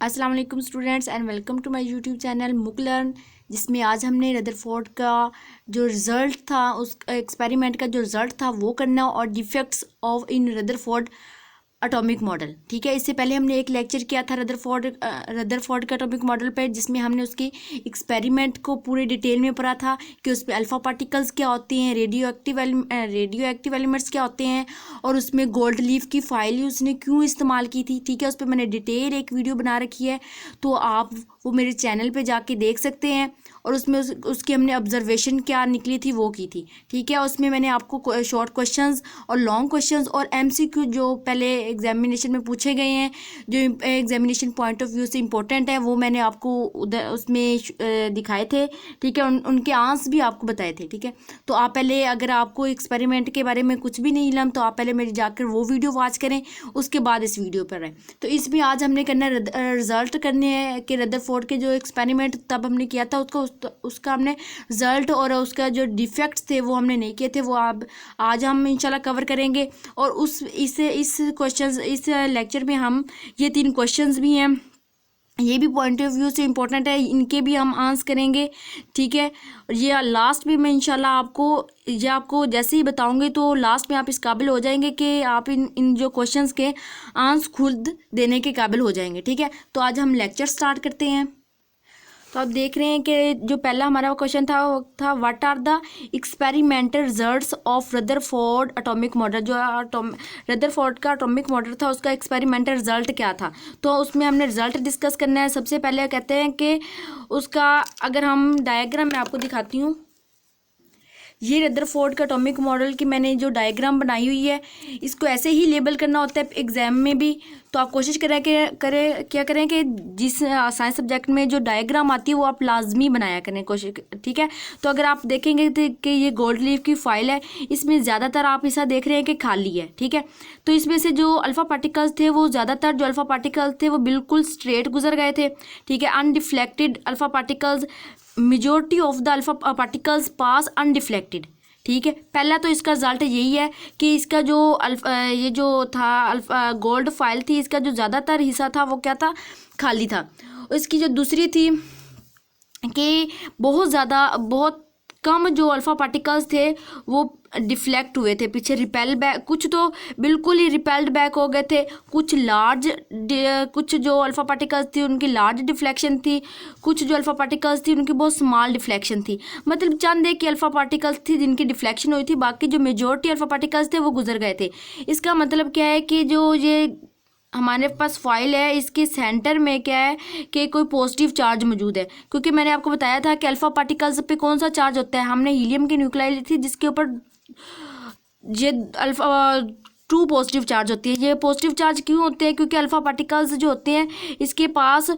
अस्सलाम वालेकुम students and welcome to my YouTube channel Muk Learn, जिसमें आज हमने रदरफोर्ड का जो रिज़ल्ट था, उस एक्सपेरिमेंट का जो रिज़ल्ट था वो करना और defects of in Rutherford atomic model. ठीक है, इससे पहले हमने एक लेक्चर किया था रदरफोर्ड का एटॉमिक मॉडल पर, जिसमें हमने उसकी एक्सपेरिमेंट को पूरे डिटेल में पढ़ा था कि उसमें अल्फ़ा पार्टिकल्स क्या होते हैं, रेडियो एक्टिव एलिमेंट्स क्या होते हैं, और उसमें गोल्ड लीफ की फाइल उसने क्यों इस्तेमाल की थी। ठीक है, उस पर मैंने डिटेल एक वीडियो बना रखी है, तो आप वो मेरे चैनल पे जाके देख सकते हैं। और उसमें उसकी हमने ऑब्जर्वेशन क्या निकली थी वो की थी। ठीक है, उसमें मैंने आपको शॉर्ट क्वेश्चंस और लॉन्ग क्वेश्चंस और एमसीक्यू जो पहले एग्जामिनेशन में पूछे गए हैं, जो एग्जामिनेशन पॉइंट ऑफ व्यू से इम्पोर्टेंट है, वो मैंने आपको उधर उसमें दिखाए थे। ठीक है, उनके आंसर भी आपको बताए थे। ठीक है, तो आप पहले, अगर आपको एक्सपेरिमेंट के बारे में कुछ भी नहीं इलम, तो आप पहले मेरी जाकर वो वीडियो वॉच करें, उसके बाद इस वीडियो पर आए। तो इसमें आज हमने करना रिजल्ट करने हैं कि रदरफोर्ड के जो एक्सपेरिमेंट तब हमने किया था उसका हमने रिजल्ट और उसका जो डिफेक्ट्स थे वो हमने नहीं किए थे, वो आज हम इंशाल्लाह कवर करेंगे। और इस लेक्चर में हम ये 3 क्वेश्चंस भी हैं, ये भी पॉइंट ऑफ व्यू से इम्पोर्टेंट है, इनके भी हम आंसर करेंगे। ठीक है, और ये लास्ट में मैं इंशाल्लाह आपको जैसे ही बताऊंगी तो लास्ट में आप इस काबिल हो जाएंगे कि आप इन जो क्वेश्चंस के आंसर खुद देने के काबिल हो जाएंगे। ठीक है, तो आज हम लेक्चर स्टार्ट करते हैं। तो आप देख रहे हैं कि जो पहला हमारा क्वेश्चन था वो था what are the experimental results of Rutherford atomic model. जो रदरफोर्ड का एटॉमिक मॉडल था उसका एक्सपेरिमेंटल रिजल्ट क्या था, तो उसमें हमने रिजल्ट डिस्कस करना है। सबसे पहले कहते हैं कि उसका, अगर हम डायग्राम में आपको दिखाती हूँ, ये रदरफोर्ड का एटॉमिक मॉडल की मैंने जो डायग्राम बनाई हुई है, इसको ऐसे ही लेबल करना होता है एग्जाम में भी। तो आप कोशिश क्या करें कि जिस साइंस सब्जेक्ट में जो डायग्राम आती है वो आप लाजमी बनाया करें कोशिश। ठीक है, तो अगर आप देखेंगे कि ये गोल्ड लीफ की फाइल है, इसमें ज़्यादातर आप ऐसा देख रहे हैं कि खाली है। ठीक है, तो इसमें से जो अल्फ़ा पार्टिकल्स थे वो ज़्यादातर जो अल्फ़ा पार्टिकल्स थे वो बिल्कुल स्ट्रेट गुजर गए थे। ठीक है, undeflected alpha particles, majority of the alpha particles pass undeflected. ठीक है, पहला तो इसका रिजल्ट यही है कि इसका जो ये जो था गोल्ड फाइल थी, इसका जो ज़्यादातर हिस्सा था वो क्या था, खाली था। इसकी जो दूसरी थी कि बहुत कम जो अल्फ़ा पार्टिकल्स थे वो डिफ्लेक्ट हुए थे पीछे, रिपेल बैक, कुछ तो बिल्कुल ही रिपेल्ड बैक हो गए थे, कुछ जो अल्फ़ा पार्टिकल्स थी उनकी लार्ज डिफ्लेक्शन थी, कुछ जो अल्फ़ा पार्टिकल्स थी उनकी बहुत स्मॉल डिफ्लेक्शन थी। मतलब चंद एक अल्फ़ा पार्टिकल्स थी जिनकी डिफ्लेक्शन हुई थी, बाकी जो मेजोरिटी अल्फ़ा पार्टिकल्स थे वो गुजर गए थे। इसका मतलब क्या है कि जो ये हमारे पास फाइल है, इसके सेंटर में क्या है कि कोई पॉजिटिव चार्ज मौजूद है, क्योंकि मैंने आपको बताया था कि अल्फा पार्टिकल्स पे कौन सा चार्ज होता है। हमने हीलियम की न्यूक्लियाई ली थी जिसके ऊपर ये अल्फा टू पॉजिटिव चार्ज होती है। ये पॉजिटिव चार्ज क्यों होते हैं, क्योंकि अल्फा पार्टिकल्स जो होते हैं इसके पास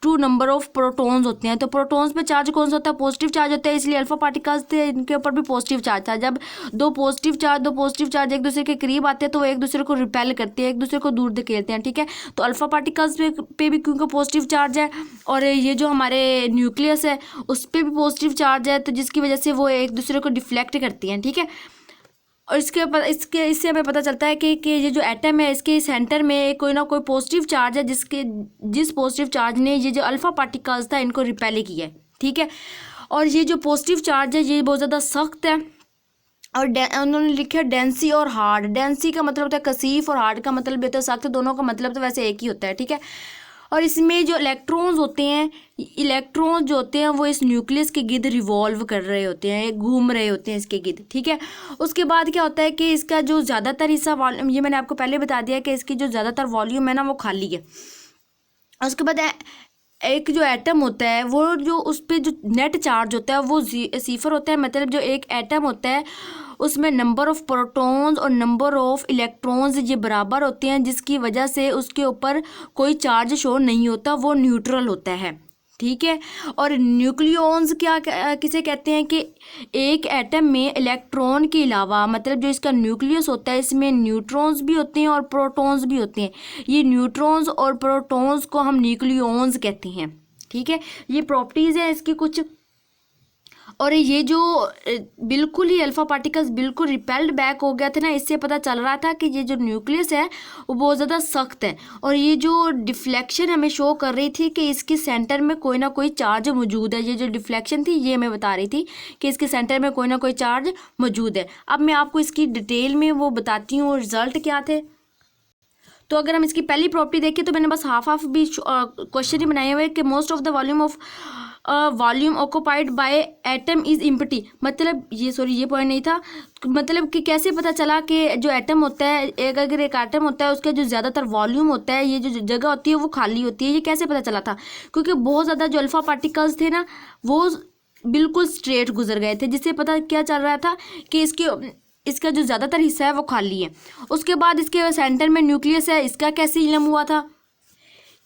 2 नंबर ऑफ प्रोटॉन्स होते हैं। तो प्रोटॉन्स पे चार्ज कौन सा होता है, पॉजिटिव चार्ज होता है, इसलिए अल्फा पार्टिकल्स थे इनके ऊपर भी पॉजिटिव चार्ज था। जब दो पॉजिटिव चार्ज एक दूसरे के करीब आते हैं तो वो एक दूसरे को रिपेल करते हैं, एक दूसरे को दूर धकेलते हैं। ठीक है, तो अल्फा पार्टिकल्स पे भी क्योंकि पॉजिटिव चार्ज है, और ये जो हमारे न्यूक्लियस है उस पर भी पॉजिटिव चार्ज है, तो जिसकी वजह से वो एक दूसरे को डिफ्लेक्ट करती हैं। ठीक है, और इससे हमें पता चलता है कि ये जो एटम है इसके सेंटर में कोई ना कोई पॉजिटिव चार्ज है, जिस पॉजिटिव चार्ज ने ये जो अल्फा पार्टिकल्स था इनको रिपेल किया है। ठीक है, और ये जो पॉजिटिव चार्ज है ये बहुत ज़्यादा सख्त है, और उन्होंने लिखा डेंसी और हार्ड। डेंसी का मतलब होता है कसीफ और हार्ड का मतलब होता है सख्त, दोनों का मतलब तो वैसे एक ही होता है। ठीक है, और इसमें जो इलेक्ट्रॉन्स होते हैं, इलेक्ट्रॉन्स जो होते हैं वो इस न्यूक्लियस के गिर्द रिवॉल्व कर रहे होते हैं, घूम रहे होते हैं इसके गिर्द। ठीक है, उसके बाद क्या होता है कि इसका जो ज़्यादातर हिस्सा वॉल्यूम, ये मैंने आपको पहले बता दिया कि इसकी जो ज़्यादातर वॉल्यूम है ना वो खाली है। उसके बाद एक जो एटम होता है वो जो उस पर जो नेट चार्ज होता है वो सिफर होता है। मतलब जो एक एटम होता है उसमें नंबर ऑफ प्रोटॉन्स और नंबर ऑफ इलेक्ट्रॉन्स ये बराबर होते हैं, जिसकी वजह से उसके ऊपर कोई चार्ज शो नहीं होता, वो न्यूट्रल होता है। ठीक है, और न्यूक्लियॉन्स किसे कहते हैं कि एक एटम में इलेक्ट्रॉन के अलावा, मतलब जो इसका न्यूक्लियस होता है इसमें न्यूट्रॉन्स भी होते हैं और प्रोटॉन्स भी होते हैं। ये न्यूट्रॉन्स और प्रोटॉन्स को हम न्यूक्लियॉन्स कहते हैं। ठीक है, ये प्रॉपर्टीज़ हैं इसकी कुछ। और ये जो बिल्कुल ही अल्फा पार्टिकल्स बिल्कुल रिपेल्ड बैक हो गया थे ना, इससे पता चल रहा था कि ये जो न्यूक्लियस है वो बहुत ज़्यादा सख्त है। और ये जो डिफ्लेक्शन हमें शो कर रही थी कि इसके सेंटर में कोई ना कोई चार्ज मौजूद है, ये जो डिफ्लेक्शन थी ये हमें बता रही थी कि इसके सेंटर में कोई ना कोई चार्ज मौजूद है। अब मैं आपको इसकी डिटेल में वो बताती हूँ रिजल्ट क्या थे। तो अगर हम इसकी पहली प्रॉपर्टी देखें तो मैंने बस हाफ भी क्वेश्चन ही बनाए हुए कि most of the volume occupied by atom is empty, मतलब ये पॉइंट नहीं था, मतलब कि कैसे पता चला कि जो एटम होता है, अगर एक एटम होता है उसका जो ज़्यादातर वॉल्यूम होता है, ये जो जगह होती है वो खाली होती है, ये कैसे पता चला था? क्योंकि बहुत ज़्यादा जो अल्फा पार्टिकल्स थे ना वो बिल्कुल स्ट्रेट गुजर गए थे, जिससे पता क्या चल रहा था कि इसका जो ज़्यादातर हिस्सा है वो खाली है। उसके बाद इसके सेंटर में न्यूक्लियस है, इसका कैसे इल्म हुआ था?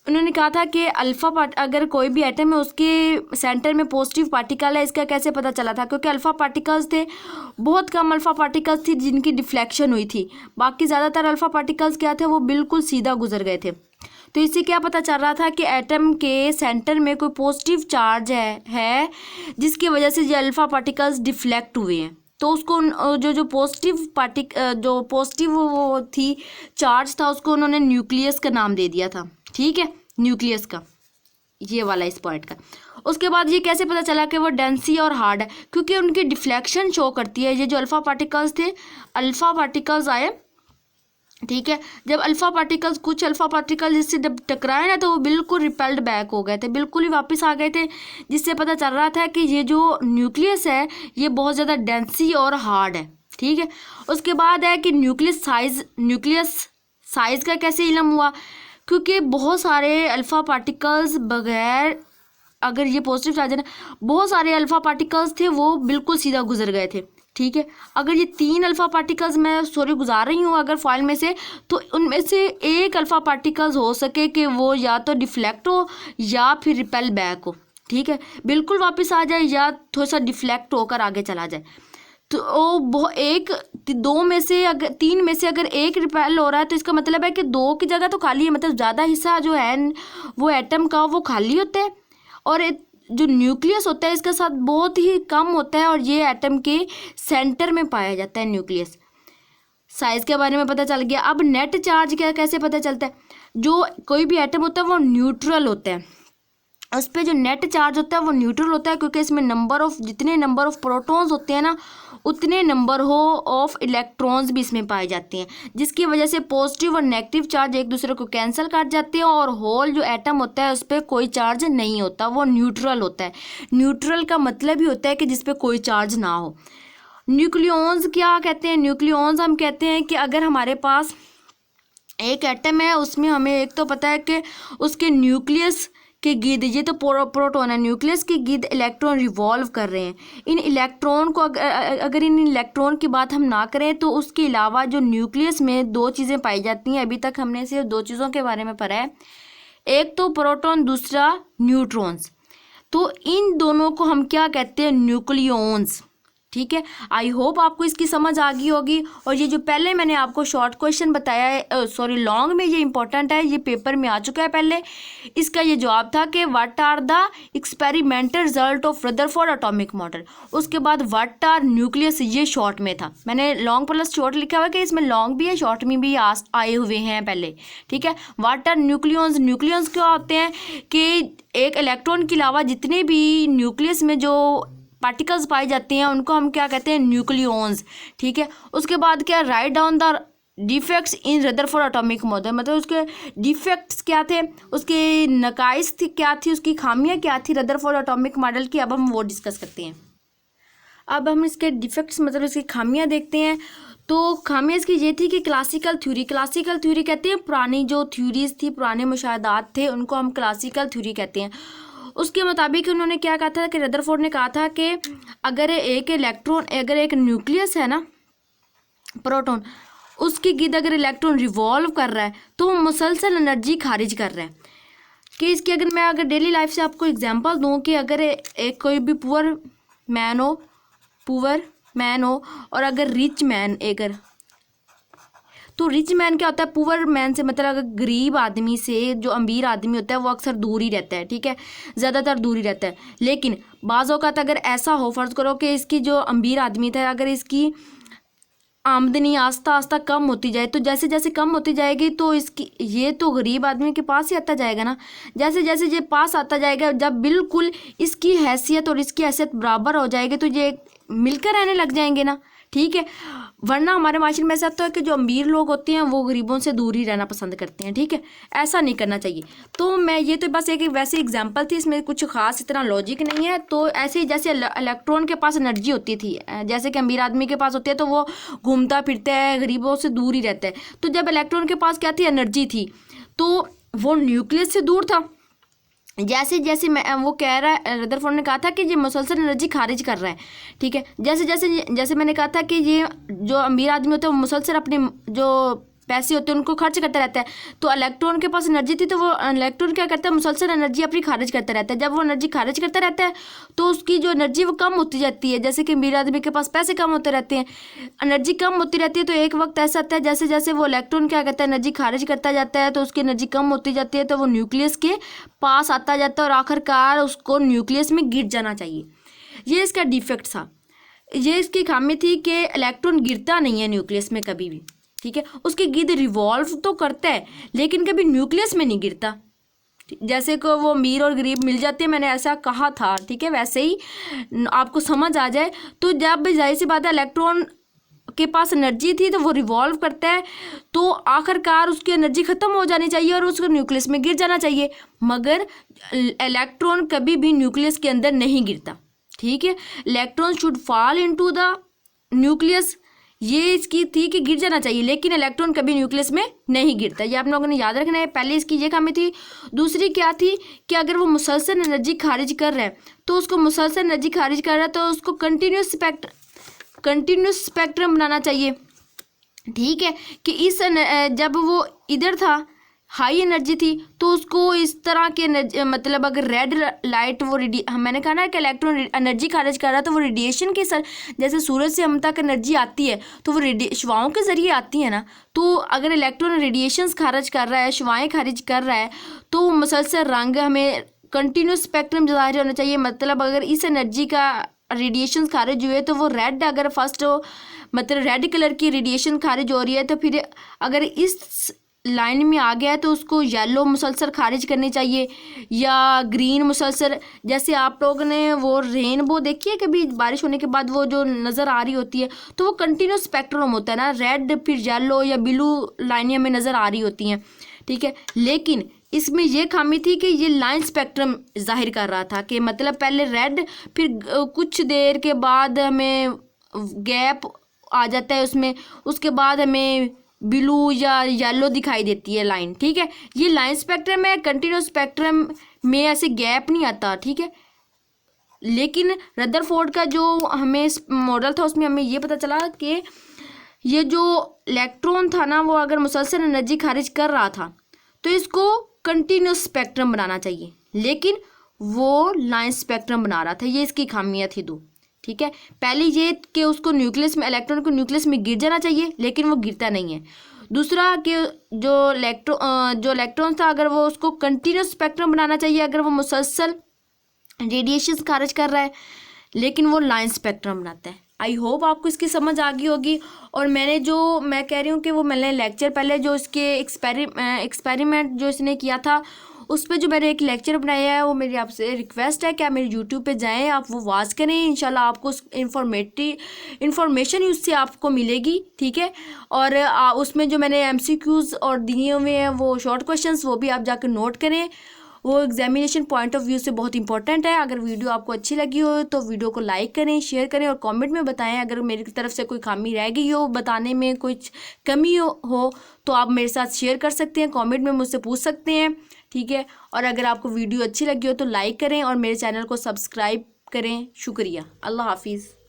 उन्होंने कहा था कि अगर कोई भी एटम है उसके सेंटर में पॉजिटिव पार्टिकल है, इसका कैसे पता चला था? क्योंकि अल्फा पार्टिकल्स थे, बहुत कम अल्फा पार्टिकल्स थी जिनकी डिफ्लेक्शन हुई थी, बाकी ज़्यादातर अल्फा पार्टिकल्स क्या थे वो बिल्कुल सीधा गुजर गए थे। तो इससे क्या पता चल रहा था कि एटम के सेंटर में कोई पॉजिटिव चार्ज है जिसकी वजह से ये अल्फा पार्टिकल्स डिफ्लेक्ट हुए हैं। तो उसको जो पॉजिटिव वो थी चार्ज था, उसको उन्होंने न्यूक्लियस का नाम दे दिया था। ठीक है, न्यूक्लियस का, ये वाला इस पॉइंट का। उसके बाद ये कैसे पता चला कि वो डेंसी और हार्ड है? क्योंकि उनकी डिफ्लेक्शन शो करती है। ये जो अल्फा पार्टिकल्स आए, ठीक है, जब कुछ अल्फा पार्टिकल्स जिससे जब टकराए ना तो वो बिल्कुल रिपेल्ड बैक हो गए थे, बिल्कुल ही वापस आ गए थे, जिससे पता चल रहा था कि ये जो न्यूक्लियस है ये बहुत ज़्यादा डेंसी और हार्ड है। ठीक है, उसके बाद है कि न्यूक्लियस साइज का कैसे इल्म हुआ? क्योंकि बहुत सारे अल्फा पार्टिकल्स बगैर, अगर ये पॉजिटिव चार्ज है ना, बहुत सारे अल्फा पार्टिकल्स थे वो बिल्कुल सीधा गुजर गए थे। ठीक है, अगर ये 3 अल्फा पार्टिकल्स मैं गुजार रही हूँ अगर फॉइल में से, तो उनमें से एक अल्फा पार्टिकल्स हो सके कि वो या तो डिफ्लेक्ट हो या फिर रिपेल बैक हो। ठीक है, बिल्कुल वापस आ जाए या थोड़ा सा डिफ्लेक्ट होकर आगे चला जाए। तो वो तीन में से अगर एक रिपेल हो रहा है तो इसका मतलब है कि 2 की जगह तो खाली है, मतलब ज़्यादा हिस्सा जो है वो एटम का वो खाली होता है, और जो न्यूक्लियस होता है इसका साथ बहुत ही कम होता है, और ये एटम के सेंटर में पाया जाता है न्यूक्लियस। साइज के बारे में पता चल गया। अब नेट चार्ज कैसे पता चलता है? जो कोई भी एटम होता है वो न्यूट्रल होता है, उस पर जो नेट चार्ज होता है वो न्यूट्रल होता है, क्योंकि इसमें जितने नंबर ऑफ प्रोटॉन्स होते हैं ना उतने नंबर ऑफ इलेक्ट्रॉन्स भी इसमें पाए जाते हैं, जिसकी वजह से पॉजिटिव और नेगेटिव चार्ज एक दूसरे को कैंसिल कर जाते हैं, और होल जो एटम होता है उस पर कोई चार्ज नहीं होता, वो न्यूट्रल होता है। न्यूट्रल का मतलब ही होता है कि जिस पे कोई चार्ज ना हो। न्यूक्लियॉन्स क्या कहते हैं? न्यूक्लियॉन्स हम कहते हैं कि अगर हमारे पास एक एटम है, उसमें हमें एक तो पता है कि उसके न्यूक्लियस के गिर्द, ये तो प्रोटॉन है, न्यूक्लियस के गिर्द इलेक्ट्रॉन रिवॉल्व कर रहे हैं। इन इलेक्ट्रॉन को अगर इन इलेक्ट्रॉन की बात हम ना करें तो उसके अलावा जो न्यूक्लियस में 2 चीज़ें पाई जाती हैं। अभी तक हमने सिर्फ 2 चीज़ों के बारे में पढ़ा है, एक तो प्रोटॉन, दूसरा न्यूट्रॉन्स। तो इन दोनों को हम क्या कहते हैं? न्यूक्लियॉन्स। ठीक है, आई होप आपको इसकी समझ आ गई होगी। और ये जो पहले मैंने आपको शॉर्ट क्वेश्चन बताया है, लॉन्ग में, ये इंपॉर्टेंट है, ये पेपर में आ चुका है पहले। इसका ये जवाब था कि what are the experimental result of Rutherford atomic model. उसके बाद व्हाट आर न्यूक्लियस, ये शॉर्ट में था। मैंने लॉन्ग प्लस शॉर्ट लिखा हुआ है कि इसमें लॉन्ग भी है शॉर्ट में भी आए हुए हैं पहले। ठीक है, व्हाट आर न्यूक्लियॉन्स, न्यूक्लियॉन्स क्या होते हैं कि एक इलेक्ट्रॉन के अलावा जितने भी न्यूक्लियस में जो पार्टिकल्स पाए जाते हैं उनको हम क्या कहते हैं? न्यूक्लियॉन्स। ठीक है, उसके बाद क्या? Write down the defects in Rutherford atomic model, मतलब उसके डिफेक्ट्स क्या थे, उसके नकाइस क्या थी, उसकी खामियां क्या थी रदरफोर्ड एटॉमिक मॉडल की। अब हम वो डिस्कस करते हैं। अब हम इसके डिफेक्ट्स मतलब इसकी खामियां देखते हैं। तो खामियां इसकी ये थी कि क्लासिकल थ्योरी कहते हैं, पुरानी जो थ्योरीज थी, पुराने मुशाहदात थे, उनको हम क्लासिकल थ्योरी कहते हैं। उसके मुताबिक उन्होंने क्या कहा था कि रदरफोर्ड ने कहा था कि अगर एक न्यूक्लियस है ना, प्रोटॉन, उसके गिर्द अगर इलेक्ट्रॉन रिवॉल्व कर रहा है तो वो मुसलसल एनर्जी खारिज कर रहा है। कि इसकी अगर डेली लाइफ से आपको एग्जांपल दूं कि अगर एक कोई भी पुअर मैन हो और अगर रिच मैन, तो रिच मैन क्या होता है, पुअर मैन से मतलब अगर गरीब आदमी से जो अमीर आदमी होता है वो अक्सर दूर ही रहता है, ठीक है, ज़्यादातर दूर ही रहता है। लेकिन बाज़ औक़ात अगर ऐसा हो, फ़र्ज़ करो कि इसकी जो अमीर आदमी था, अगर इसकी आमदनी आस्ता आस्ता कम होती जाए, तो जैसे जैसे कम होती जाएगी तो इसकी ये तो गरीब आदमी के पास ही आता जाएगा ना। जैसे जैसे ये पास आता जाएगा, जब बिल्कुल इसकी हैसियत और इसकी हैसियत बराबर हो जाएगी तो ये मिलकर रहने लग जाएंगे ना, ठीक है। वरना हमारे माशरे में ऐसा होता है कि जो अमीर लोग होते हैं वो गरीबों से दूर ही रहना पसंद करते हैं, ठीक है। ऐसा नहीं करना चाहिए। तो मैं ये तो बस एक वैसे एग्जांपल थी, इसमें कुछ खास इतना लॉजिक नहीं है। तो ऐसे ही जैसे इलेक्ट्रॉन के पास एनर्जी होती थी, जैसे कि अमीर आदमी के पास होती है तो वो घूमता फिरता है, गरीबों से दूर ही रहता है। तो जब इलेक्ट्रॉन के पास क्या थी, एनर्जी थी, तो वो न्यूक्लियस से दूर था। जैसे जैसे मैं वो कह रहा है, रदरफोर्ड ने कहा था कि ये मुसलसल एनर्जी खारिज कर रहा है, ठीक है। जैसे जैसे जैसे मैंने कहा था कि ये जो अमीर आदमी होता है वो मुसलसल अपने जो पैसे होते हैं उनको खर्च करता रहता है। तो इलेक्ट्रॉन के पास एनर्जी थी, तो वो इलेक्ट्रॉन क्या करता है, मुसलसल एनर्जी अपनी खारिज करता रहता है। जब वो एनर्जी खारिज करता रहता है तो उसकी जो एनर्जी वो कम होती जाती है। जैसे कि अमीर आदमी के पास पैसे कम होते रहते हैं, एनर्जी कम होती रहती है, तो एक वक्त ऐसा आता है जैसे जैसे वो इलेक्ट्रॉन क्या करता है, एनर्जी खारिज करता जाता है, तो उसकी एनर्जी कम होती जाती है, तो वो न्यूक्लियस के पास आता जाता है और आखिरकार उसको न्यूक्लियस में गिर जाना चाहिए। ये इसका डिफेक्ट था, ये इसकी खामी थी कि इलेक्ट्रॉन गिरता नहीं है न्यूक्लियस में कभी भी, ठीक है। उसकी गिद्ध रिवॉल्व तो करता है लेकिन कभी न्यूक्लियस में नहीं गिरता। जैसे कि वो अमीर और गरीब मिल जाते हैं, मैंने ऐसा कहा था, ठीक है, वैसे ही आपको समझ आ जाए। तो जब जाहिर सी बात है इलेक्ट्रॉन के पास एनर्जी थी तो वो रिवॉल्व करता है, तो आखिरकार उसकी एनर्जी ख़त्म हो जानी चाहिए और उसको न्यूक्लियस में गिर जाना चाहिए। मगर इलेक्ट्रॉन कभी भी न्यूक्लियस के अंदर नहीं गिरता, ठीक है। Electron should fall into the nucleus, ये इसकी थी कि गिर जाना चाहिए, लेकिन इलेक्ट्रॉन कभी न्यूक्लियस में नहीं गिरता। ये आप लोगों ने याद रखना है। पहले इसकी ये खामी थी। दूसरी क्या थी कि अगर वो मुसलसल एनर्जी खारिज कर रहा है तो उसको मुसलसल एनर्जी खारिज कर रहा है तो उसको कंटिन्यूस स्पेक्ट्रम बनाना चाहिए, ठीक है। कि इस जब वो इधर था हाई एनर्जी थी तो उसको इस तरह के मतलब अगर रेड लाइट वो मैंने कहा ना कि इलेक्ट्रॉन एनर्जी खारिज कर रहा है तो वो रेडिएशन के जैसे सूरज से हम तक एनर्जी आती है तो वो शुआओं के ज़रिए आती है ना। तो अगर इलेक्ट्रॉन रेडिएशंस खारिज कर रहा है, शुआएँ खारिज कर रहा है, तो मुसलसल रंग हमें कंटिन्यूस स्पेक्ट्रम जाहिर होना चाहिए। मतलब अगर इस एनर्जी का रेडिएशन खारिज हुए तो वो रेड, अगर फर्स्ट मतलब रेड कलर की रेडिएशन खारिज हो रही है तो फिर अगर इस लाइन में आ गया है तो उसको येलो मुसलसल खारिज करनी चाहिए या ग्रीन मुसलसल। जैसे आप लोगों ने वो रेनबो देखी है कभी, बारिश होने के बाद वो जो नज़र आ रही होती है तो वो कंटिन्यूस स्पेक्ट्रम होता है ना, रेड फिर येलो या ब्लू लाइनें हमें नज़र आ रही होती हैं, ठीक है। लेकिन इसमें यह खामी थी कि ये लाइन स्पेक्ट्रम जाहिर कर रहा था कि मतलब पहले रेड, फिर कुछ देर के बाद हमें गैप आ जाता है उसमें, उसके बाद हमें ब्लू या येलो दिखाई देती है लाइन, ठीक है। ये लाइन स्पेक्ट्रम है, कंटिन्यूस स्पेक्ट्रम में ऐसे गैप नहीं आता, ठीक है। लेकिन रदरफोर्ड का जो हमें मॉडल था उसमें हमें ये पता चला कि ये जो इलेक्ट्रॉन था ना वो अगर मुसलसल एनर्जी खारिज कर रहा था तो इसको कंटिन्यूस स्पेक्ट्रम बनाना चाहिए, लेकिन वो लाइन स्पेक्ट्रम बना रहा था। ये इसकी खामियां थी दो, ठीक है। पहली ये कि उसको न्यूक्लियस में, इलेक्ट्रॉन को न्यूक्लियस में गिर जाना चाहिए लेकिन वो गिरता नहीं है। दूसरा कि जो इलेक्ट्रॉन था अगर वो उसको कंटिन्यूस स्पेक्ट्रम बनाना चाहिए अगर वो मुसलसल रेडिएशन खारिज कर रहा है, लेकिन वो लाइन स्पेक्ट्रम बनाता है। आई होप आपको इसकी समझ आ गई होगी। और मैं कह रही हूँ कि वो मैंने लेक्चर पहले जो इसके एक्सपेरिमेंट जो इसने किया था उस पर जो मैंने एक लेक्चर बनाया है वो मेरी आपसे रिक्वेस्ट है कि आप मेरे यूट्यूब पे जाएं, आप वो वॉच करें। इंशाल्लाह आपको इन्फॉर्मेशन उससे आपको मिलेगी, ठीक है। और उसमें जो मैंने MCQs और दिए हुए हैं वो शॉर्ट क्वेश्चंस वो भी आप जाकर नोट करें, वो एग्जामिनेशन पॉइंट ऑफ व्यू से बहुत इंपॉर्टेंट है। अगर वीडियो आपको अच्छी लगी हो तो वीडियो को लाइक करें, शेयर करें और कमेंट में बताएं। अगर मेरी तरफ से कोई खामी रह गई हो, बताने में कुछ कमी हो तो आप मेरे साथ शेयर कर सकते हैं, कमेंट में मुझसे पूछ सकते हैं, ठीक है। और अगर आपको वीडियो अच्छी लगी हो तो लाइक करें और मेरे चैनल को सब्सक्राइब करें। शुक्रिया। अल्लाह हाफिज़।